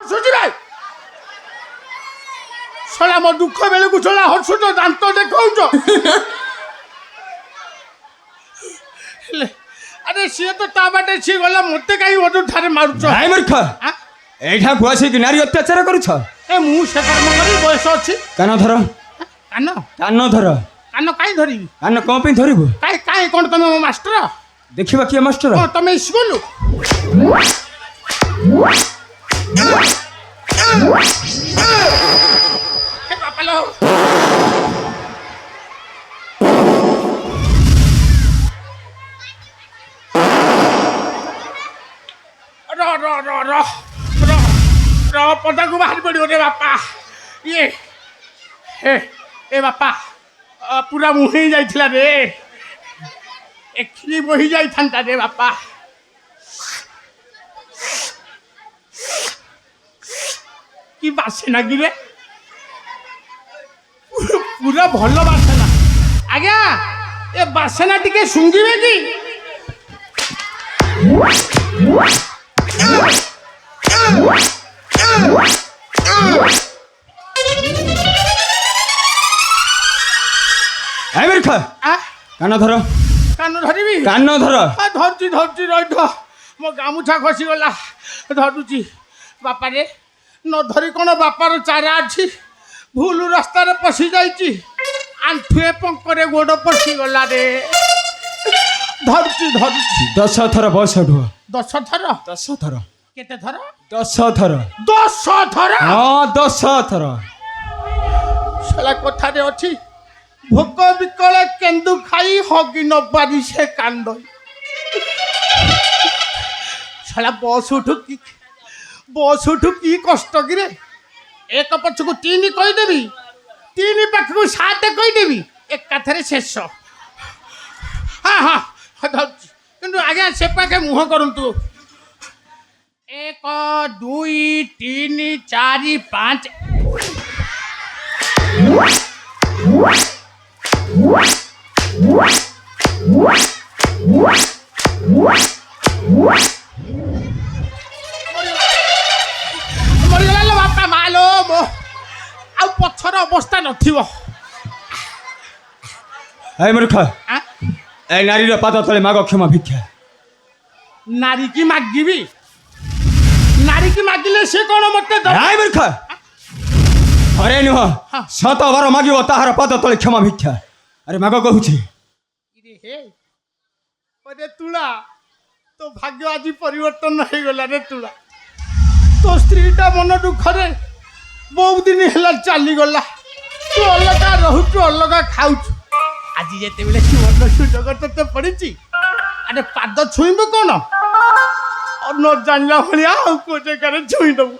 हसुची भाई शला मो दुख बेले को शला हसुच दांत देखौछ अरे सी तो ता बाटे सी गला मते काई वदु ठारे मारुछ नाइ मूर्ख एठा गुआसी कि नारी अत्याचार करूछ ए मु से कर्म करी बयस अछि कान धर कान कान धर कान काई धरी कान कोन पे धरिबो काई काई कोन तमे मो मास्टर देखिबा किए मास्टर ओ तमे स्कूल ए बापा लो रो रो रो रो रो रो पदा को बाहर पड़ियो रे बापा ये ए बापा पूरा मुही जाइथिला रे एकली बही जाई थांता रे बापा की बासेना की रे पूरा भल बासेना आज्ञा ए बासेना टिके सुंगिबे की ए मूर्ख कान धर कान धरिबी कान धर धरची धरची रही मो गामुछा खसी गला धरुची बापा रे न धरी कौन बापार चारा अच्छी भूल रास्ता पशि जाइए आंठुए पंकरे गोड़ पशि गला रे धरुची धरुची 10 थर बस ढुआ 10 थर 10 थर केते थर 10 थर 10 थर हाँ 10 थर साला कथा रे अछि भोक बिकल केंदु खाई हगी न पारी से कांद साला बस उठू की कष्ट कि रे एक पछ को 3 कहीदेवी 3 पाख को 7 कहीदेवी एकाथरे शेष हाँ हाँ किंतु आज्ञा से पाखे मुह करंतु 1 2 3 4 5 मरिगला बापा मालो मो आ पछर अवस्था नथिबो ए मूर्ख ए नारी रे पाद तले माग क्षमा भिक्षा नारी की मागिबी नारी की मागिले से कोन मते द ए मूर्ख अरे नुह सत बार मागिबो ताहार पाद तले क्षमा भिक्षा अरे माग कहूछि हे अरे तुला तो भाग्य आज परिवर्तन हो गला रे तुला तो स्त्रीटा मन दुख रे बहुत दिन है चली गला तू अलग रहु अलग खाऊ आज जिते बेले सुवर्ण सुजोग ते पड़ी अरे पाद छुईब कौन न जानला भाया को जगह छुई दबू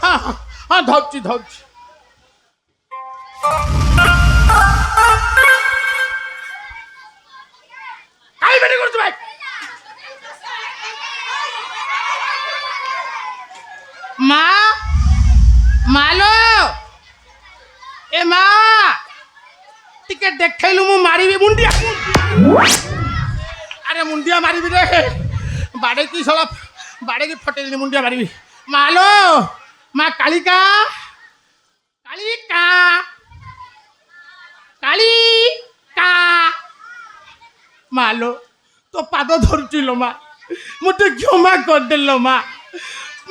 हाँ हाँ हाँ धरची धरची आई बेटी करछु भाई माँ मालो ए माँ टिके देखैलु मु मारिबी मुंडिया अरे मुंडिया मारिबी रे बाड़े की सला बाड़े की फटेली मुंडिया मारिबी मालो माँ कालिका कालिका कालिका मालो तो पाद धरुचिलो माँ मुझे क्षमा कर देलो माँ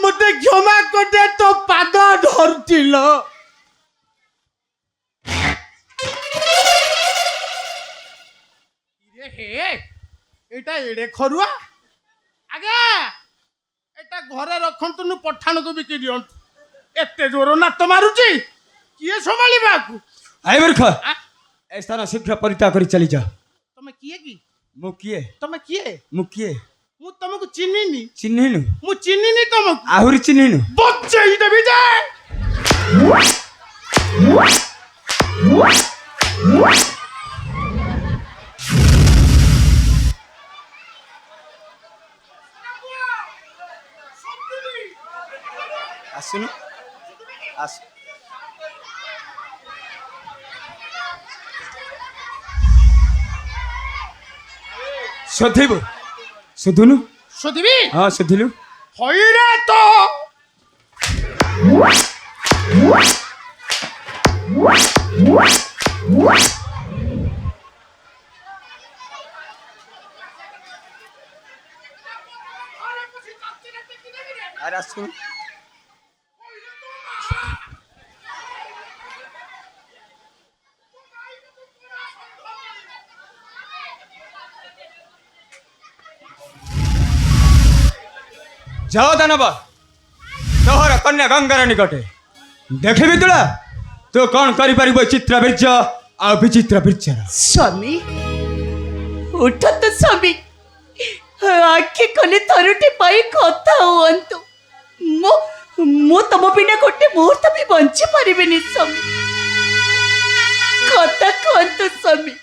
मुझे क्षमा कर दे तो पाद धरुचिलो एटा एड़े खरुआ आगे एटा घरे रखंतु पठाण को बिकी दियंतु एते जोर नात मारुची किए संभाली बाकू आई मूर्ख ए स्थान शीघ्र परित्याग करी चली जा तमे किए की मु किए तमे किए मु किए मु तुमको चिन्हिनी चिन्हिनु मु चिन्हिनी तुमको आहुरी चिन्हिनु बच्चे देवी जाए आसुनु आस सोधिबु सोधुनु सोधिबी हाँ सोधिलु होइरे तो ଆରେ ଆସୁନ ଯାଅ ଦାନବ ତୋହର କନ୍ୟା ଗଙ୍ଗାର ନିକଟେ ଦେଖିବି ତୁଳା ତୁ କ'ଣ କରିପାରିବୁ ଚିତ୍ର ବୀର୍ଯ୍ୟ ଆଉ ବିଚିତ୍ର ବୀର୍ଯ୍ୟର ସ୍ୱାମୀ ଉଠନ୍ତୁ ସ୍ୱାମୀ ଆଖି କଲେ ଥରୁଟି ପାଇ କଥା ହୁଅନ୍ତୁ ମୁଁ ତମ ବିନା ଗୋଟେ ମୁହୂର୍ତ୍ତ ବି ବଞ୍ଚି ପାରିବିନି ସ୍ୱାମୀ କଥା କୁହନ୍ତୁ ସ୍ୱାମୀ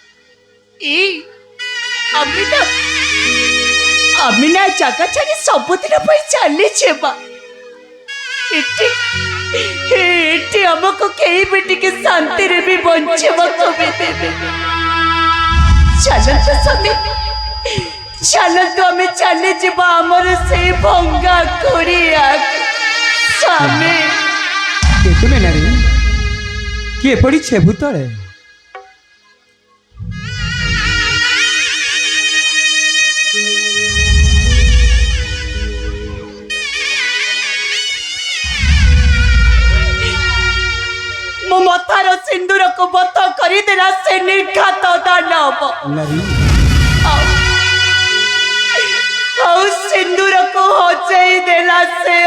ଆମେ ନା ଜାଗା ଛାଡ଼ି ସବୁଦିନ ପାଇଁ ଚାଲିଯିବା ଏଠି ଆମକୁ କେହି ବି ଟିକେ ଶାନ୍ତିରେ ବି ବଞ୍ଚିବାକୁ ବି ଦେବେ ଚାଲନ୍ତୁ ସ୍ୱାମୀ ଚାଲନ୍ତୁ ଆମେ ଚାଲିଯିବା ଆମର ସେଇ ଭଙ୍ଗା କୁଡ଼ିଆକୁ ସ୍ୱାମୀ ତୁମେ ନାରୀ କିଏ ପଡ଼ିଛେ ଭୂତଳେ ମୋ ମଥାର ସିନ୍ଦୁରକୁ ବତ କରିଦେଲା ସେ ନିର୍ଘାତ ଦାନବ ଆଉ ସିନ୍ଦୁରକୁ ହଜେଇ ଦେଲା ସେ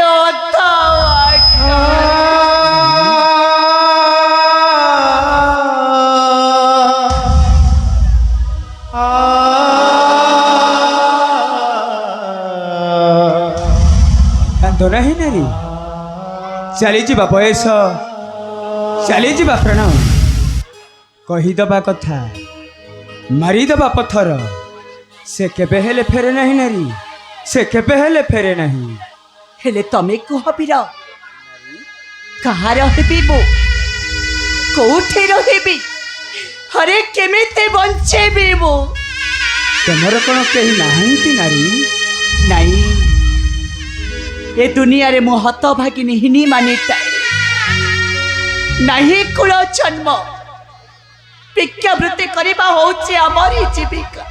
କାନ୍ଦ ନାହିଁ ନାରୀ ଚାଲିଯିବା ବୟସ ଚାଲିଯିବା ପ୍ରାଣ କହିଦେବା କଥା ମାରିଦେବା ପଥର ସେ କେବେ ହେଲେ ଫେରେ ନାହିଁ ନାରୀ ସେ କେବେ ହେଲେ ଫେରେ ନାହିଁ ହେଲେ ତମେ କୁହ ବୀର କାହାର ହେବି ମୁଁ କୋଉଠି ରହିବି ହରେ କେମିତି ବଞ୍ଚେଇବି ମୁଁ ତମର କ'ଣ କେହି ନାହାନ୍ତି ନାରୀ ନାଇଁ ଏ ଦୁନିଆରେ ମୁଁ ହତଭାଗିନୀ ହିନି ମାନିଟାଏ ନାହିଁ କୁଳ ଜନ୍ମ ଭିକ୍ଷାବୃତ୍ତି କରିବା ହଉଛି ଆମରି ଜୀବିକା